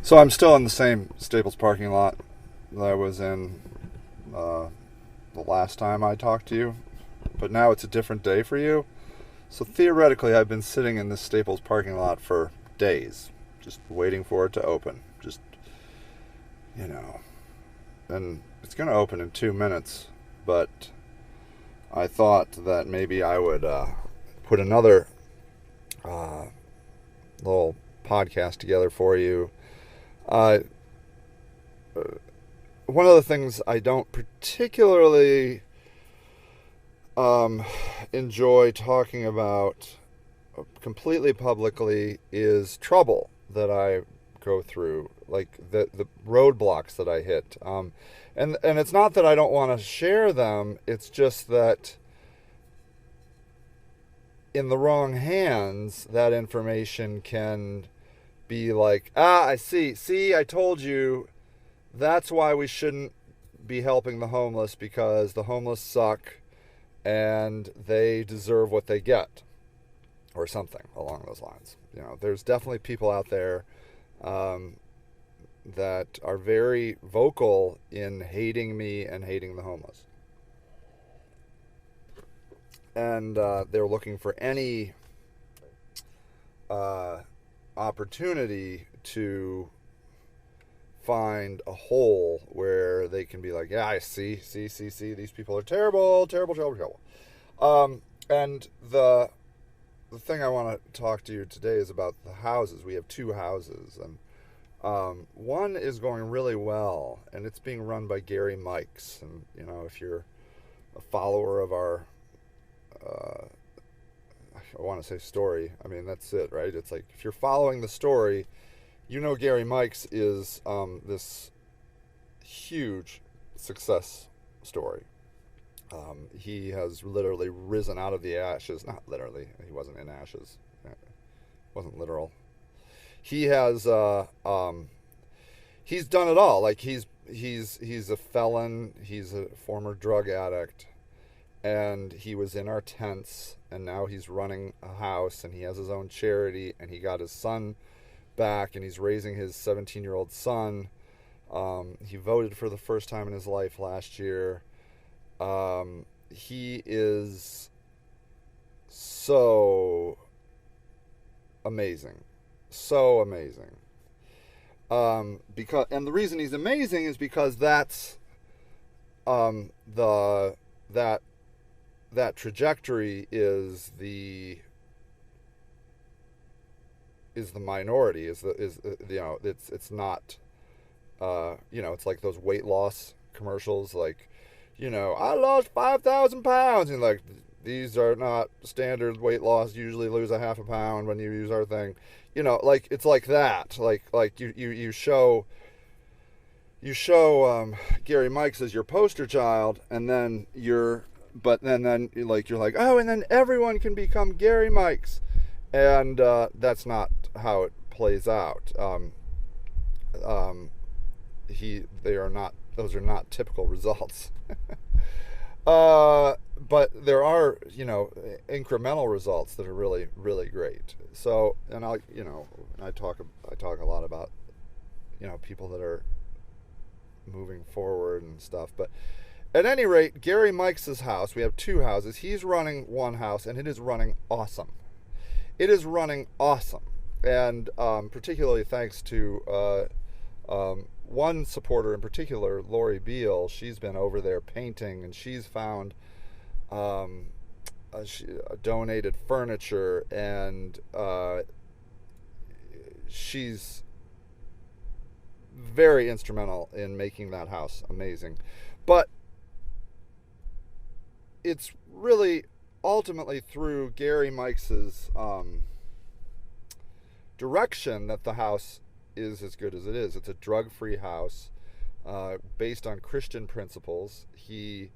So I'm still in the same Staples parking lot that I was in the last time I talked to you, but now it's a different day for you. So theoretically, I've been sitting in this Staples parking lot for days, just waiting for it to open. Just, you know, and it's going to open in 2 minutes, but I thought that maybe I would put another little podcast together for you. One of the things I don't particularly enjoy talking about completely publicly is trouble that I go through, like the roadblocks that I hit. And it's not that I don't want to share them, it's just that in the wrong hands, that information can be like, I see, I told you, that's why we shouldn't be helping the homeless, because the homeless suck and they deserve what they get, or something along those lines. You know, there's definitely people out there that are very vocal in hating me and hating the homeless. And they're looking for any opportunity to find a hole where they can be like, yeah, I see, these people are terrible. And the thing I want to talk to you today is about the houses. We have 2 houses, and one is going really well, and it's being run by Gary Mikes. And, you know, if you're a follower of our, I want to say story, I mean, that's it, right? It's like, if you're following the story, you know Gary Mikes is this huge success story. He has literally risen out of the ashes. Not literally, he wasn't in ashes. It wasn't literal. He has he's done it all. Like he's a felon. He's a former drug addict, and he was in our tents. And now he's running a house, and he has his own charity, and he got his son back, and he's raising his 17-year-old son. He voted for the first time in his life last year. He is so amazing. Because, and the reason he's amazing is because that's that trajectory is the minority, is you know, it's not, you know, it's like those weight loss commercials, like, you know, I lost 5,000 pounds, and like, these are not standard weight loss. You usually lose a half a pound when you use our thing, you know, like, it's like that, like you show Gary Mikes as your poster child, and then you're like, oh, and then everyone can become Gary Mikes, and that's not how it plays out. Those are not typical results. But there are, you know, incremental results that are really, really great. So, and I talk a lot about, you know, people that are moving forward and stuff. But at any rate, Gary Mikes' house, we have 2 houses. He's running one house, and it is running awesome. It is running awesome. And particularly thanks to one supporter in particular, Lori Beal. She's been over there painting, and she's found donated furniture, and she's very instrumental in making that house amazing. But it's really ultimately through Gary Mikes' direction that the house is as good as it is. It's a drug-free house based on Christian principles. You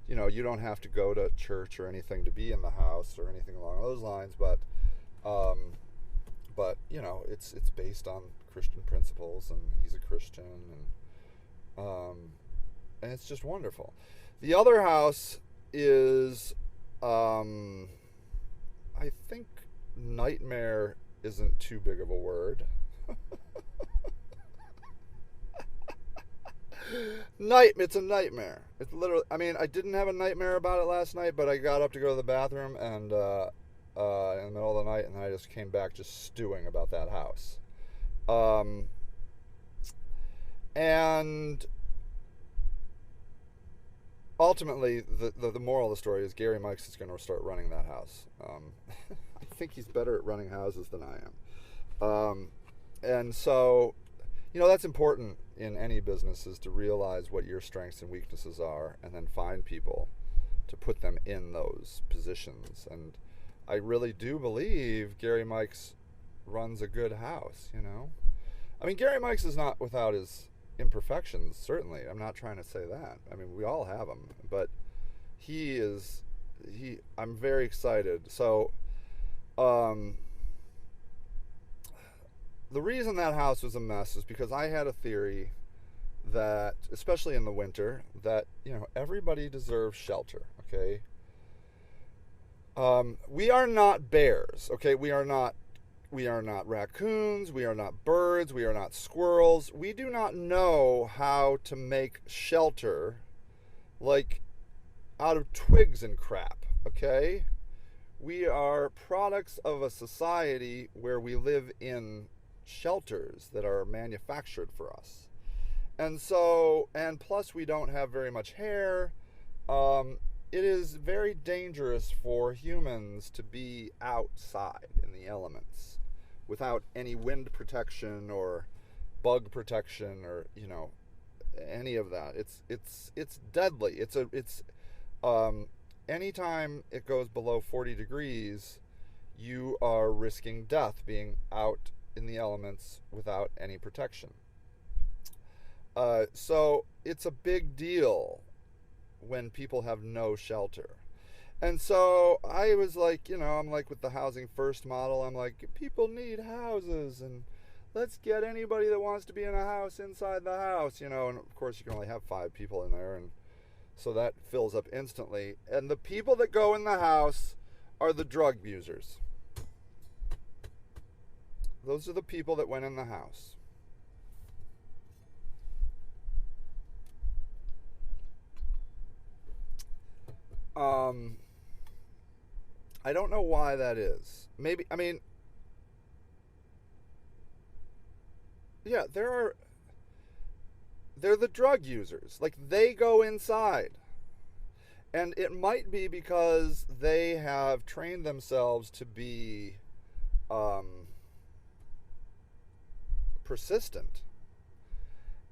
don't have to go to church or anything to be in the house or anything along those lines, but you know, it's based on Christian principles, and he's a Christian, and it's just wonderful. The other house is, I think, nightmare isn't too big of a word. It's a nightmare. It's literally. I mean, I didn't have a nightmare about it last night, but I got up to go to the bathroom and in the middle of the night, and then I just came back just stewing about that house. Um, and ultimately, the moral of the story is Gary Mikes is going to start running that house. I think he's better at running houses than I am. And so, that's important in any business, is to realize what your strengths and weaknesses are and then find people to put them in those positions. And I really do believe Gary Mikes runs a good house, I mean, Gary Mikes is not without his imperfections, certainly. I'm not trying to say that. I mean, we all have them, but I'm very excited. So, the reason that house was a mess is because I had a theory that, especially in the winter, that, everybody deserves shelter, okay? We are not bears, okay? We are not raccoons, we are not birds, we are not squirrels. We do not know how to make shelter, like, out of twigs and crap, okay? We are products of a society where we live in shelters that are manufactured for us. And plus we don't have very much hair. It is very dangerous for humans to be outside in the elements without any wind protection or bug protection or, any of that. It's deadly. Anytime it goes below 40 degrees, you are risking death being out in the elements without any protection. So it's a big deal when people have no shelter. And so I was like, I'm like with the Housing First model, I'm like, people need houses, and let's get anybody that wants to be in a house inside the house, and of course you can only have 5 people in there, and so that fills up instantly. And the people that go in the house are the drug users. Those are the people that went in the house. I don't know why that is. Maybe, yeah, they're the drug users. Like, they go inside. And it might be because they have trained themselves to be persistent.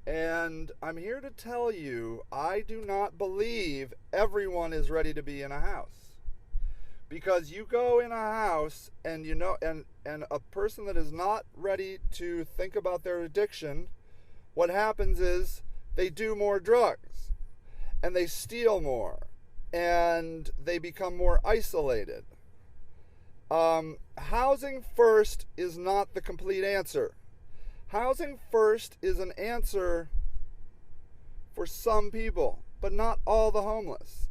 And I'm here to tell you, I do not believe everyone is ready to be in a house. Because you go in a house and and a person that is not ready to think about their addiction, what happens is they do more drugs and they steal more and they become more isolated. Housing first is not the complete answer. Housing first is an answer for some people, but not all the homeless.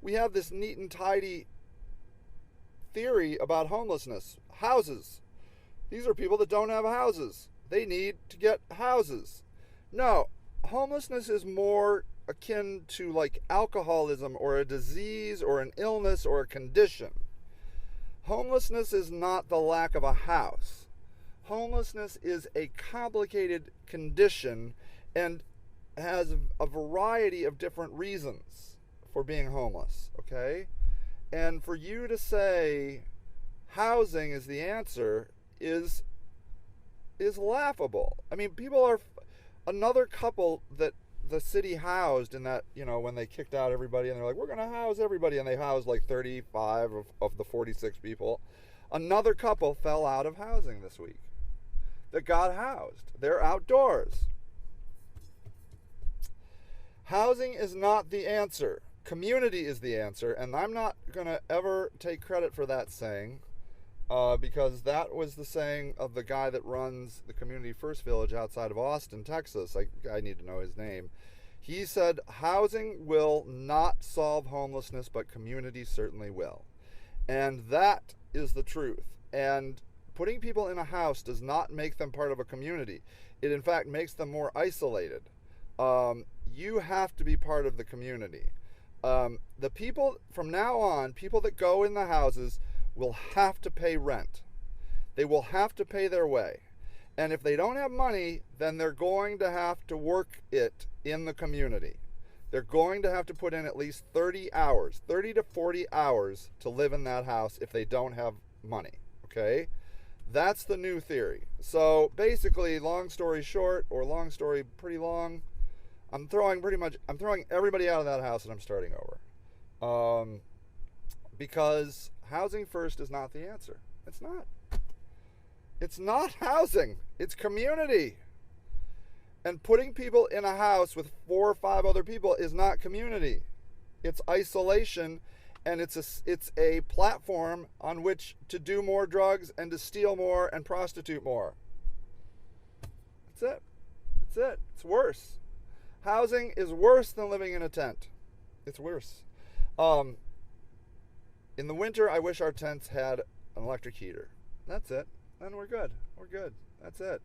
We have this neat and tidy theory about homelessness. Houses. These are people that don't have houses. They need to get houses. No, homelessness is more akin to like alcoholism or a disease or an illness or a condition. Homelessness is not the lack of a house. Homelessness is a complicated condition and has a variety of different reasons for being homeless, okay? And for you to say housing is the answer is laughable. I mean, another couple that the city housed in that, when they kicked out everybody and they're like, we're going to house everybody, and they housed like 35 of the 46 people. Another couple fell out of housing this week that got housed. They're outdoors. Housing is not the answer. Community is the answer, and I'm not going to ever take credit for that saying, because that was the saying of the guy that runs the Community First Village outside of Austin, Texas. I need to know his name. He said, housing will not solve homelessness, but community certainly will. And that is the truth. And putting people in a house does not make them part of a community. It, in fact, makes them more isolated. You have to be part of the community. The people from now on, people that go in the houses will have to pay rent. They will have to pay their way. And if they don't have money, then they're going to have to work it in the community. They're going to have to put in at least 30 hours, 30 to 40 hours to live in that house if they don't have money, okay? That's the new theory. So basically, long story short, or long story pretty long, I'm throwing everybody out of that house and I'm starting over. Because housing first is not the answer. It's not. It's not housing. It's community. And putting people in a house with 4 or 5 other people is not community. It's isolation, and it's a platform on which to do more drugs and to steal more and prostitute more. That's it. That's it. It's worse. Housing is worse than living in a tent. It's worse. In the winter, I wish our tents had an electric heater. That's it. Then we're good. We're good. That's it.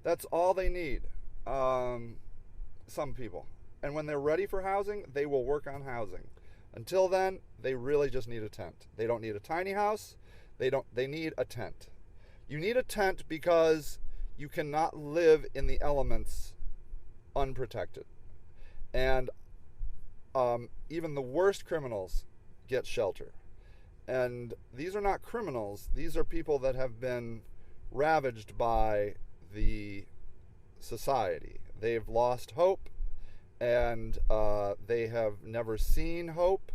That's all they need. Some people. And when they're ready for housing, they will work on housing. Until then, they really just need a tent. They don't need a tiny house. They need a tent. You need a tent because you cannot live in the elements unprotected. And even the worst criminals get shelter. And these are not criminals. These are people that have been ravaged by the society. They've lost hope, and they have never seen hope.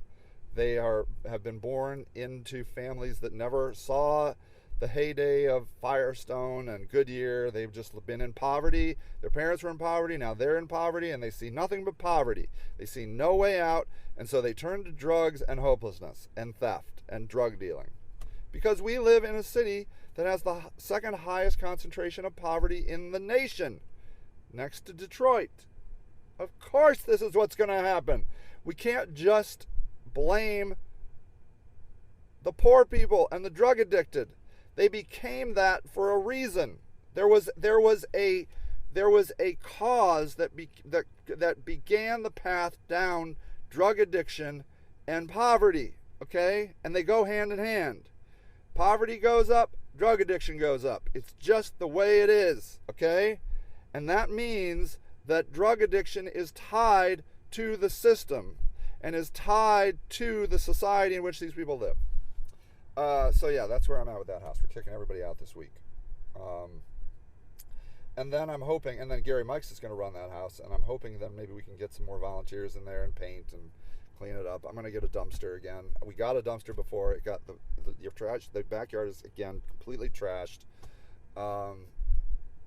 They have been born into families that never saw the heyday of Firestone and Goodyear. They've just been in poverty. Their parents were in poverty. Now they're in poverty, and they see nothing but poverty. They see no way out, and so they turn to drugs and hopelessness and theft and drug dealing. Because we live in a city that has the second highest concentration of poverty in the nation, next to Detroit. Of course this is what's going to happen. We can't just blame the poor people and the drug addicted. They became that for a reason. There was a cause that began the path down drug addiction and poverty, okay? And they go hand in hand. Poverty goes up, drug addiction goes up. It's just the way it is, okay? And that means that drug addiction is tied to the system and is tied to the society in which these people live. So yeah, that's where I'm at with that house. We're kicking everybody out this week. And then I'm hoping, and then Gary Mikes is going to run that house, and I'm hoping that maybe we can get some more volunteers in there and paint and clean it up. I'm going to get a dumpster again. We got a dumpster before. It got your trash. The backyard is again completely trashed.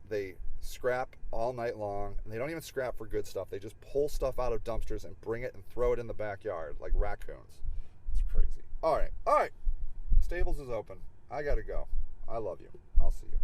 They scrap all night long, and they don't even scrap for good stuff. They just pull stuff out of dumpsters and bring it and throw it in the backyard like raccoons. It's crazy. All right. Stables is open. I got to go. I love you. I'll see you.